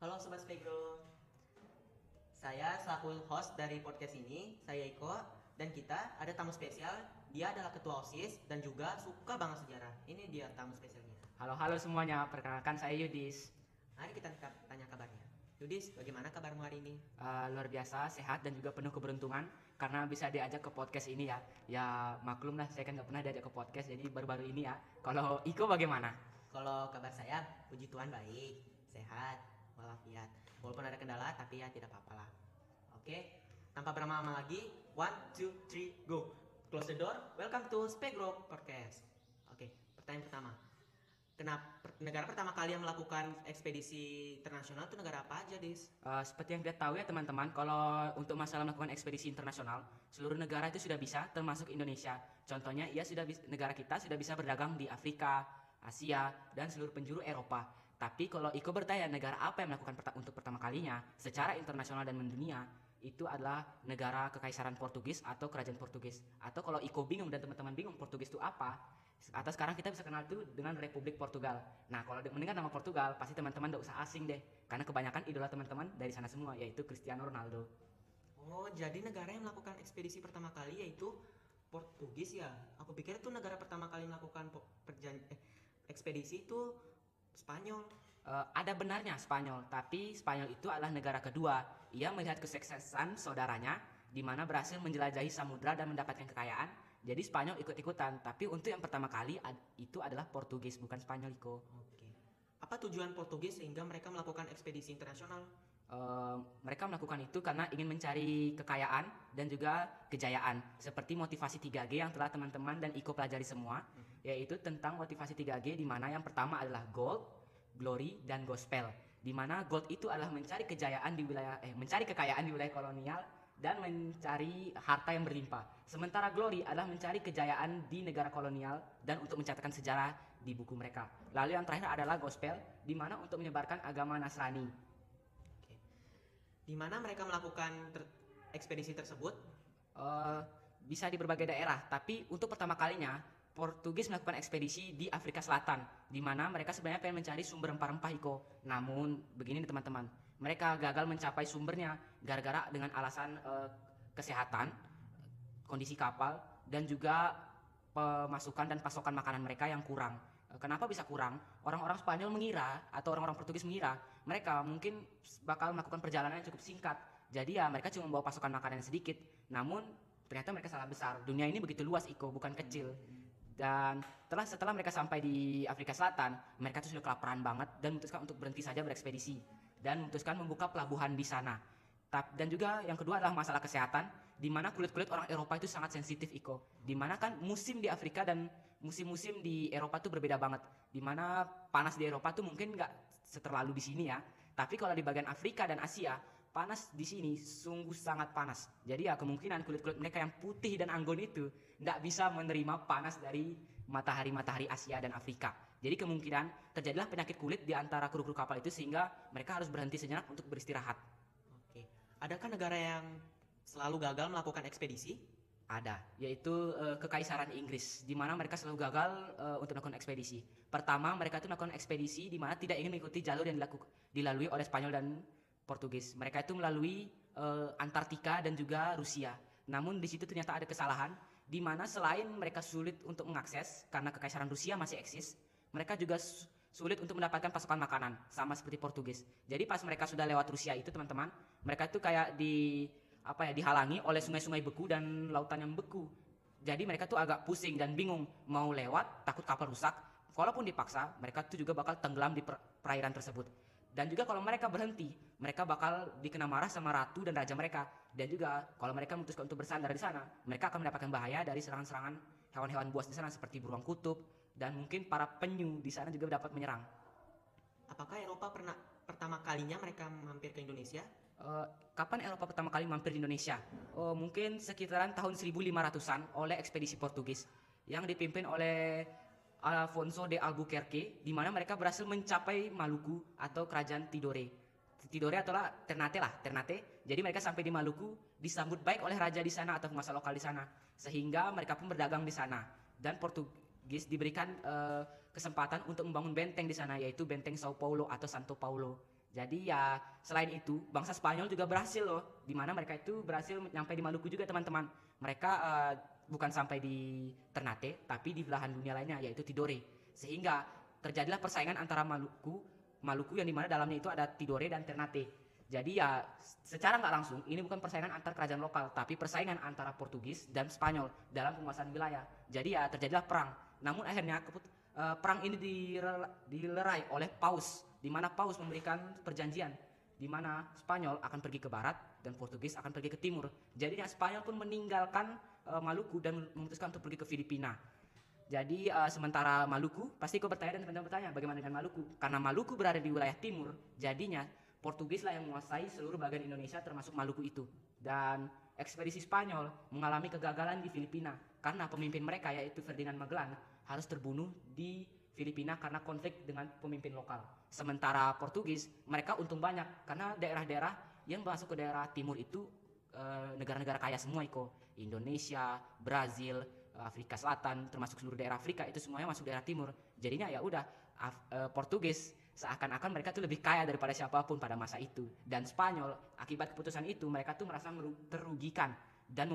Halo Sobat Spegro, saya selaku host dari podcast ini, saya Iko, dan kita ada tamu spesial. Dia adalah ketua OSIS dan juga suka banget sejarah. Ini dia tamu spesialnya. Halo semuanya, perkenalkan saya Yudis. Mari kita tanya kabarnya. Yudis, bagaimana kabarmu hari ini? Luar biasa, sehat dan juga penuh keberuntungan karena bisa diajak ke podcast ini ya. Ya maklum lah, saya kan nggak pernah diajak ke podcast, jadi baru-baru ini ya. Kalau Iko bagaimana? Kalau kabar saya, puji Tuhan baik, sehat, walafiat. Walaupun ada kendala, tapi ya tidak apa-apa lah. Oke, tanpa berlama-lama lagi, 1, 2, 3, go. Close the door, welcome to Spegro Podcast. Oke, pertanyaan pertama. Kenapa negara pertama kali yang melakukan ekspedisi internasional itu negara apa aja, Dis? Seperti yang kita tahu ya teman-teman, kalau untuk masalah melakukan ekspedisi internasional, seluruh negara itu sudah bisa, termasuk Indonesia. Contohnya, negara kita sudah bisa berdagang di Afrika, Asia, dan seluruh penjuru Eropa. Tapi kalau Iko bertanya negara apa yang melakukan untuk pertama kalinya secara internasional dan mendunia, itu adalah negara Kekaisaran Portugis atau Kerajaan Portugis. Atau kalau Iko bingung dan teman-teman bingung Portugis itu apa, atau sekarang kita bisa kenal itu dengan Republik Portugal. Nah, kalau mendengar nama Portugal, pasti teman-teman udah usah asing deh, karena kebanyakan idola teman-teman dari sana semua, yaitu Cristiano Ronaldo. Oh, jadi negara yang melakukan ekspedisi pertama kali yaitu Portugis ya? Aku pikir itu negara pertama kali melakukan ekspedisi itu Spanyol. Ada benarnya Spanyol, tapi Spanyol itu adalah negara kedua. Ia melihat kesuksesan saudaranya, di mana berhasil menjelajahi samudra dan mendapatkan kekayaan. Jadi Spanyol ikut-ikutan, tapi untuk yang pertama kali itu adalah Portugis, bukan Spanyol, Iko. Oke. Apa tujuan Portugis sehingga mereka melakukan ekspedisi internasional? Mereka melakukan itu karena ingin mencari kekayaan dan juga kejayaan, seperti motivasi 3G yang telah teman-teman dan Iko pelajari semua, yaitu tentang motivasi 3G, di mana yang pertama adalah gold, glory, dan gospel. Di mana gold itu adalah mencari mencari kekayaan di wilayah kolonial dan mencari harta yang berlimpah. Sementara glory adalah mencari kejayaan di negara kolonial dan untuk mencatatkan sejarah di buku mereka. Lalu yang terakhir adalah gospel, di mana untuk menyebarkan agama Nasrani. Oke. Di mana mereka melakukan ekspedisi tersebut? Bisa di berbagai daerah, tapi untuk pertama kalinya Portugis melakukan ekspedisi di Afrika Selatan, di mana mereka sebenarnya pengen mencari sumber rempah-rempah, Iko. Namun begini nih teman-teman, mereka gagal mencapai sumbernya gara-gara dengan alasan kesehatan, kondisi kapal, dan juga pemasukan dan pasokan makanan mereka yang kurang. Kenapa bisa kurang? Orang-orang Spanyol mengira atau orang-orang Portugis mengira mereka mungkin bakal melakukan perjalanan yang cukup singkat. Jadi ya mereka cuma membawa pasokan makanan yang sedikit. Namun ternyata mereka salah besar. Dunia ini begitu luas, Iko, bukan kecil. Dan setelah mereka sampai di Afrika Selatan, mereka tuh sudah kelaparan banget dan memutuskan untuk berhenti saja berekspedisi dan memutuskan membuka pelabuhan di sana. Dan juga yang kedua adalah masalah kesehatan, di mana kulit-kulit orang Eropa itu sangat sensitif, Iko. Di mana kan musim di Afrika dan musim-musim di Eropa tuh berbeda banget. Di mana panas di Eropa tuh mungkin nggak seterlalu di sini ya. Tapi kalau di bagian Afrika dan Asia, panas di sini sungguh sangat panas. Jadi ya kemungkinan kulit-kulit mereka yang putih dan anggun itu nggak bisa menerima panas dari matahari Asia dan Afrika. Jadi kemungkinan terjadilah penyakit kulit di antara kru-kru kapal itu sehingga mereka harus berhenti sejenak untuk beristirahat. Oke. Adakah negara yang selalu gagal melakukan ekspedisi? Ada, yaitu Kekaisaran Inggris, di mana mereka selalu gagal untuk melakukan ekspedisi. Pertama, mereka itu melakukan ekspedisi di mana tidak ingin mengikuti jalur yang dilalui oleh Spanyol dan Portugis. Mereka itu melalui Antartika dan juga Rusia. Namun di situ ternyata ada kesalahan, di mana selain mereka sulit untuk mengakses karena Kekaisaran Rusia masih eksis, mereka juga sulit untuk mendapatkan pasokan makanan, sama seperti Portugis. Jadi pas mereka sudah lewat Rusia itu teman-teman, mereka itu kayak dihalangi oleh sungai-sungai beku dan lautan yang beku. Jadi mereka tuh agak pusing dan bingung mau lewat, takut kapal rusak. Walaupun dipaksa, mereka tuh juga bakal tenggelam di perairan tersebut. Dan juga kalau mereka berhenti, mereka bakal dikena marah sama ratu dan raja mereka. Dan juga kalau mereka memutuskan untuk bersandar di sana, mereka akan mendapatkan bahaya dari serangan-serangan hewan-hewan buas di sana seperti beruang kutub dan mungkin para penyu di sana juga dapat menyerang. Apakah Eropa pertama kalinya mereka mampir ke Indonesia? Kapan Eropa pertama kali mampir di Indonesia? Mungkin sekitaran tahun 1500-an oleh ekspedisi Portugis yang dipimpin oleh Alfonso de Albuquerque, di mana mereka berhasil mencapai Maluku atau kerajaan Tidore. Tidore atau Ternate. Jadi mereka sampai di Maluku disambut baik oleh raja di sana atau penguasa lokal di sana, sehingga mereka pun berdagang di sana. Dan Portugis diberikan kesempatan untuk membangun benteng di sana, yaitu benteng Sao Paulo atau Santo Paulo. Jadi ya selain itu bangsa Spanyol juga berhasil loh, di mana mereka itu berhasil nyampe di Maluku juga teman-teman. Mereka bukan sampai di Ternate, tapi di belahan dunia lainnya yaitu Tidore. Sehingga terjadilah persaingan antara Maluku yang dimana dalamnya itu ada Tidore dan Ternate. Jadi ya secara nggak langsung ini bukan persaingan antar kerajaan lokal, tapi persaingan antara Portugis dan Spanyol dalam penguasaan wilayah. Jadi ya terjadilah perang. Namun akhirnya perang ini dilerai oleh Paus, di mana Paus memberikan perjanjian di mana Spanyol akan pergi ke barat dan Portugis akan pergi ke timur. Jadinya Spanyol pun meninggalkan Maluku dan memutuskan untuk pergi ke Filipina. Jadi sementara Maluku, pasti kau bertanya dan teman-teman bertanya bagaimana dengan Maluku? Karena Maluku berada di wilayah timur, jadinya Portugis lah yang menguasai seluruh bagian Indonesia termasuk Maluku itu. Dan ekspedisi Spanyol mengalami kegagalan di Filipina karena pemimpin mereka yaitu Ferdinand Magellan harus terbunuh di Filipina karena konflik dengan pemimpin lokal. Sementara Portugis mereka untung banyak karena daerah-daerah yang masuk ke daerah timur itu negara-negara kaya semua Iko. Indonesia, Brazil, Afrika Selatan termasuk seluruh daerah Afrika itu semuanya masuk daerah timur. Jadinya ya udah Portugis seakan-akan mereka tuh lebih kaya daripada siapapun pada masa itu. Dan Spanyol akibat keputusan itu mereka tuh merasa terugikan dan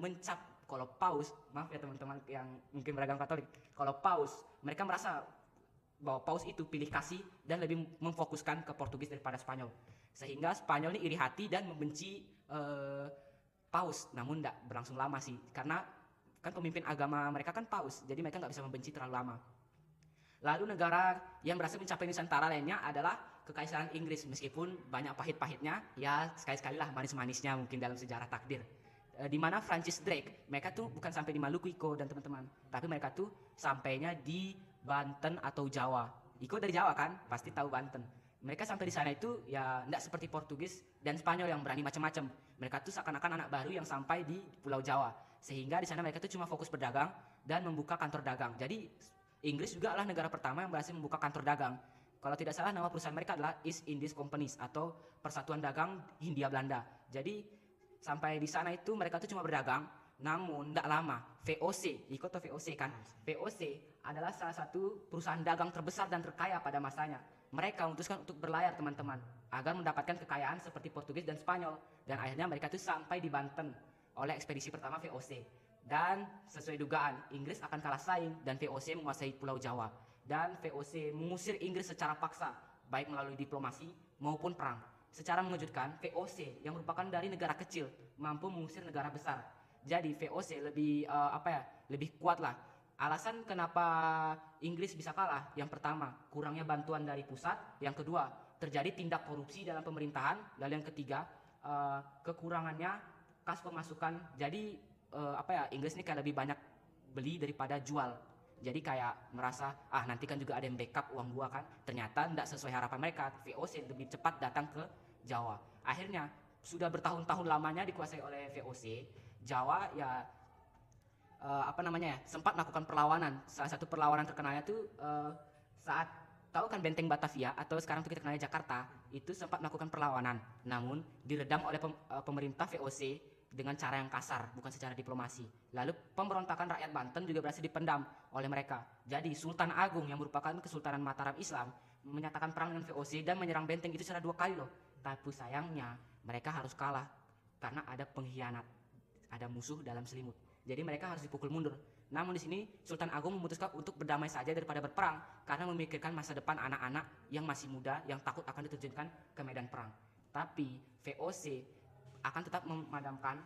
mencap kalau Paus, maaf ya teman-teman yang mungkin beragama Katolik, kalau Paus mereka merasa bahwa Paus itu pilih kasih dan lebih memfokuskan ke Portugis daripada Spanyol. Sehingga Spanyol ini iri hati dan membenci Paus. Namun tidak berlangsung lama sih, karena kan pemimpin agama mereka kan Paus, jadi mereka nggak bisa membenci terlalu lama. Lalu negara yang berhasil mencapai Nusantara lainnya adalah Kekaisaran Inggris. Meskipun banyak pahit-pahitnya, ya sekali-sekali lah manis-manisnya mungkin dalam sejarah takdir. Di mana Francis Drake, mereka tuh bukan sampai di Maluku Iko dan teman-teman, tapi mereka tuh sampainya di Banten atau Jawa. Iko dari Jawa kan, pasti tahu Banten. Mereka sampai di sana itu ya tidak seperti Portugis dan Spanyol yang berani macam-macam. Mereka tuh seakan-akan anak baru yang sampai di Pulau Jawa. Sehingga di sana mereka tuh cuma fokus berdagang dan membuka kantor dagang. Jadi Inggris juga adalah negara pertama yang berhasil membuka kantor dagang. Kalau tidak salah nama perusahaan mereka adalah East Indies Companies atau Persatuan Dagang Hindia Belanda. Jadi sampai di sana itu mereka tuh cuma berdagang, namun tidak lama VOC, ikut atau VOC kan? VOC adalah salah satu perusahaan dagang terbesar dan terkaya pada masanya. Mereka memutuskan untuk berlayar teman-teman, agar mendapatkan kekayaan seperti Portugis dan Spanyol. Dan akhirnya mereka tuh sampai di Banten oleh ekspedisi pertama VOC. Dan sesuai dugaan, Inggris akan kalah saing dan VOC menguasai Pulau Jawa. Dan VOC mengusir Inggris secara paksa, baik melalui diplomasi maupun perang. Secara mengejutkan, VOC yang merupakan dari negara kecil mampu mengusir negara besar. Jadi VOC lebih kuat lah. Alasan kenapa Inggris bisa kalah, yang pertama kurangnya bantuan dari pusat, yang kedua terjadi tindak korupsi dalam pemerintahan, lalu yang ketiga kekurangannya kas pemasukan. Jadi Inggris ini kayak lebih banyak beli daripada jual. Jadi kayak merasa nanti kan juga ada yang backup uang gua kan. Ternyata tidak sesuai harapan mereka. VOC lebih cepat datang ke Jawa. Akhirnya sudah bertahun-tahun lamanya dikuasai oleh VOC. Jawa ya sempat melakukan perlawanan. Salah satu perlawanan terkenalnya tuh saat tahu kan Benteng Batavia atau sekarang tuh kita kenalnya Jakarta, itu sempat melakukan perlawanan. Namun diredam oleh pemerintah VOC dengan cara yang kasar, bukan secara diplomasi. Lalu pemberontakan rakyat Banten juga berhasil dipendam oleh mereka. Jadi Sultan Agung yang merupakan Kesultanan Mataram Islam menyatakan perang dengan VOC dan menyerang benteng itu secara 2 kali loh. Tapi sayangnya mereka harus kalah karena ada pengkhianat, ada musuh dalam selimut. Jadi mereka harus dipukul mundur. Namun di sini Sultan Agung memutuskan untuk berdamai saja daripada berperang karena memikirkan masa depan anak-anak yang masih muda yang takut akan diterjunkan ke medan perang. Tapi VOC akan tetap memadamkan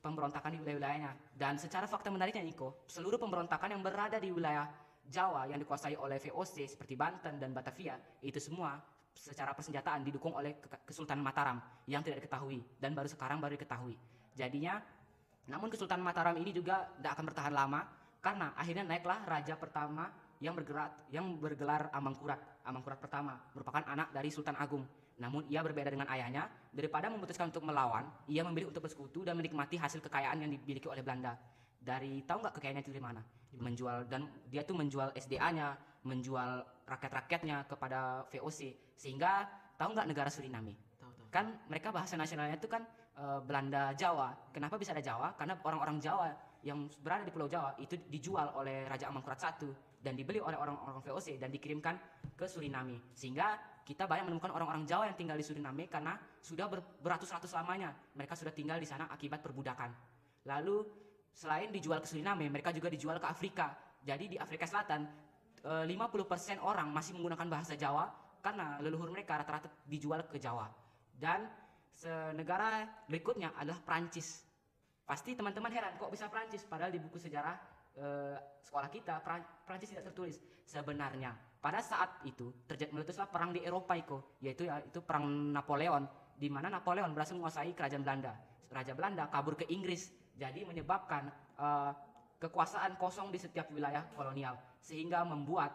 pemberontakan di wilayah-wilayahnya. Dan secara fakta menariknya Niko, seluruh pemberontakan yang berada di wilayah Jawa yang dikuasai oleh VOC seperti Banten dan Batavia, itu semua secara persenjataan didukung oleh Kesultanan Mataram yang tidak diketahui dan baru sekarang diketahui. Jadinya, namun Kesultanan Mataram ini juga tidak akan bertahan lama karena akhirnya naiklah raja pertama yang bergelar Amangkurat. Amangkurat pertama merupakan anak dari Sultan Agung. Namun ia berbeda dengan ayahnya, daripada memutuskan untuk melawan, ia memilih untuk bersekutu dan menikmati hasil kekayaan yang dimiliki oleh Belanda. Tahu nggak kekayaannya itu dari mana? Dia tuh menjual SDA-nya, menjual rakyat-rakyatnya kepada VOC. Sehingga tahu nggak negara Suriname? Tahu. Kan mereka bahasa nasionalnya itu kan Belanda Jawa. Kenapa bisa ada Jawa? Karena orang-orang Jawa yang berada di Pulau Jawa itu dijual oleh Raja Amangkurat I dan dibeli oleh orang-orang VOC dan dikirimkan ke Suriname. Sehingga kita banyak menemukan orang-orang Jawa yang tinggal di Suriname karena sudah beratus-ratus lamanya mereka sudah tinggal di sana akibat perbudakan. Lalu selain dijual ke Suriname, mereka juga dijual ke Afrika. Jadi di Afrika Selatan 50% orang masih menggunakan bahasa Jawa karena leluhur mereka rata-rata dijual ke Jawa. Dan negara berikutnya adalah Prancis. Pasti teman-teman heran kok bisa Prancis, padahal di buku sejarah sekolah kita Prancis tidak tertulis. Sebenarnya pada saat itu meletuslah perang di Eropa yaitu perang Napoleon, di mana Napoleon berhasil menguasai kerajaan Belanda. Raja Belanda kabur ke Inggris, jadi menyebabkan kekuasaan kosong di setiap wilayah kolonial sehingga membuat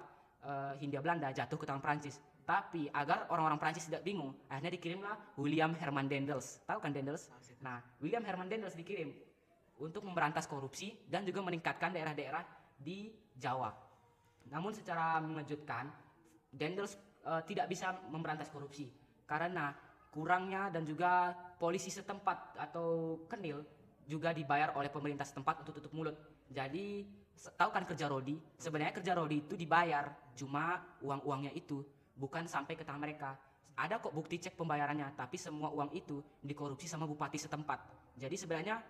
Hindia Belanda jatuh ke tangan Prancis. Tapi agar orang-orang Prancis tidak bingung, akhirnya dikirimlah William Herman Daendels. Tahu kan Daendels? Nah, William Herman Daendels dikirim untuk memberantas korupsi dan juga meningkatkan daerah-daerah di Jawa. Namun secara mengejutkan, Daendels tidak bisa memberantas korupsi karena kurangnya dan juga polisi setempat atau Kenil juga dibayar oleh pemerintah setempat untuk tutup mulut. Jadi tahu kan kerja Rodi? Sebenarnya kerja Rodi itu dibayar, cuma uang-uangnya itu bukan sampai ke tangan mereka. Ada kok bukti cek pembayarannya, tapi semua uang itu dikorupsi sama bupati setempat. Jadi sebenarnya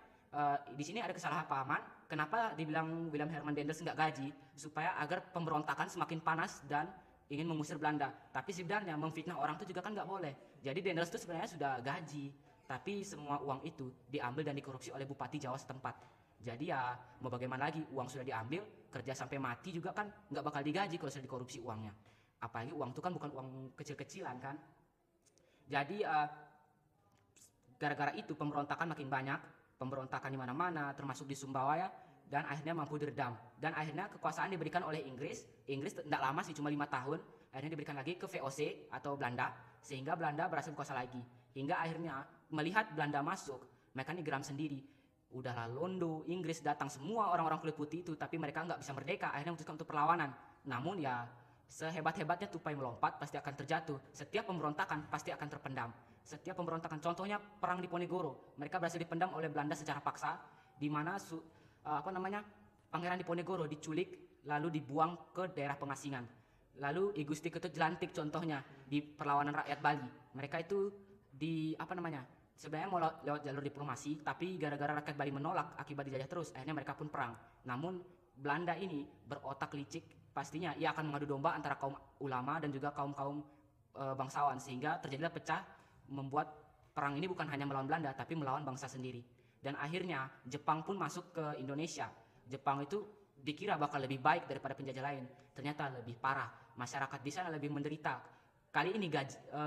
di sini ada kesalahpahaman. Kenapa dibilang William Herman Daendels nggak gaji? Supaya agar pemberontakan semakin panas dan ingin mengusir Belanda. Tapi sebenarnya memfitnah orang itu juga kan nggak boleh. Jadi Daendels itu sebenarnya sudah gaji, tapi semua uang itu diambil dan dikorupsi oleh bupati Jawa setempat. Jadi ya mau bagaimana lagi, uang sudah diambil, kerja sampai mati juga kan nggak bakal digaji kalau sudah dikorupsi uangnya. Apalagi uang itu kan bukan uang kecil-kecilan kan. Jadi gara-gara itu pemberontakan makin banyak, pemberontakan di mana-mana termasuk di Sumbawa ya, dan akhirnya mampu diredam. Dan akhirnya kekuasaan diberikan oleh Inggris. Inggris tidak lama sih, cuma 5 tahun. Akhirnya diberikan lagi ke VOC atau Belanda, sehingga Belanda berhasil kuasa lagi. Hingga akhirnya melihat Belanda masuk, mereka ini geram sendiri. Udahlah Londo, Inggris datang semua orang-orang kulit putih itu, tapi mereka nggak bisa merdeka. Akhirnya memutuskan untuk perlawanan. Namun ya sehebat-hebatnya tupai melompat pasti akan terjatuh. Setiap pemberontakan pasti akan terpendam. Setiap pemberontakan, contohnya perang di Ponegoro, mereka berhasil dipendam oleh Belanda secara paksa, di mana Pangeran Diponegoro diculik lalu dibuang ke daerah pengasingan. Lalu I Gusti Ketut Jelantik contohnya di perlawanan rakyat Bali. Mereka itu sebenarnya mau lewat jalur diplomasi, tapi gara-gara rakyat Bali menolak akibat dijajah terus, akhirnya mereka pun perang. Namun Belanda ini berotak licik, pastinya ia akan mengadu domba antara kaum ulama dan juga kaum-kaum bangsawan, sehingga terjadilah pecah, membuat perang ini bukan hanya melawan Belanda tapi melawan bangsa sendiri. Dan akhirnya Jepang pun masuk ke Indonesia. Jepang itu dikira bakal lebih baik daripada penjajah lain, ternyata lebih parah. Masyarakat di sana lebih menderita. Kali ini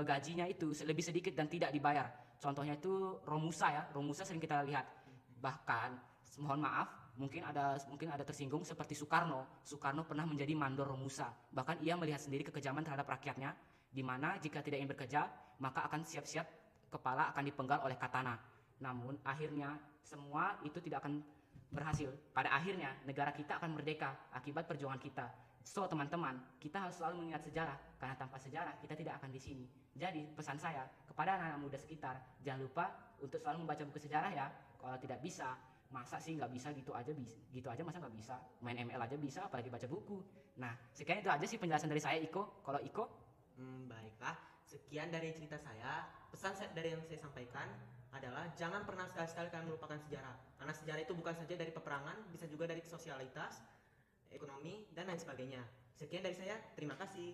gajinya itu lebih sedikit dan tidak dibayar. Contohnya itu Romusa ya, Romusa sering kita lihat. Bahkan mohon maaf, mungkin ada tersinggung seperti Soekarno. Soekarno pernah menjadi mandor Romusa. Bahkan ia melihat sendiri kekejaman terhadap rakyatnya, di mana jika tidak ingin bekerja, maka akan siap-siap kepala akan dipenggal oleh katana. Namun akhirnya semua itu tidak akan berhasil. Pada akhirnya negara kita akan merdeka akibat perjuangan kita. So teman-teman, kita harus selalu mengingat sejarah, karena tanpa sejarah kita tidak akan di sini. Jadi pesan saya kepada anak-anak muda sekitar, jangan lupa untuk selalu membaca buku sejarah ya. Kalau tidak bisa, masa sih nggak bisa gitu aja masa nggak bisa, main ML aja bisa, apalagi baca buku. Nah sekian itu aja sih penjelasan dari saya Iko. Kalau Iko? Baiklah, sekian dari cerita saya. Pesan dari yang saya sampaikan adalah jangan pernah sekali-sekali kalian melupakan sejarah, karena sejarah itu bukan saja dari peperangan, bisa juga dari sosialitas, ekonomi, dan lain sebagainya. Sekian dari saya, terima kasih.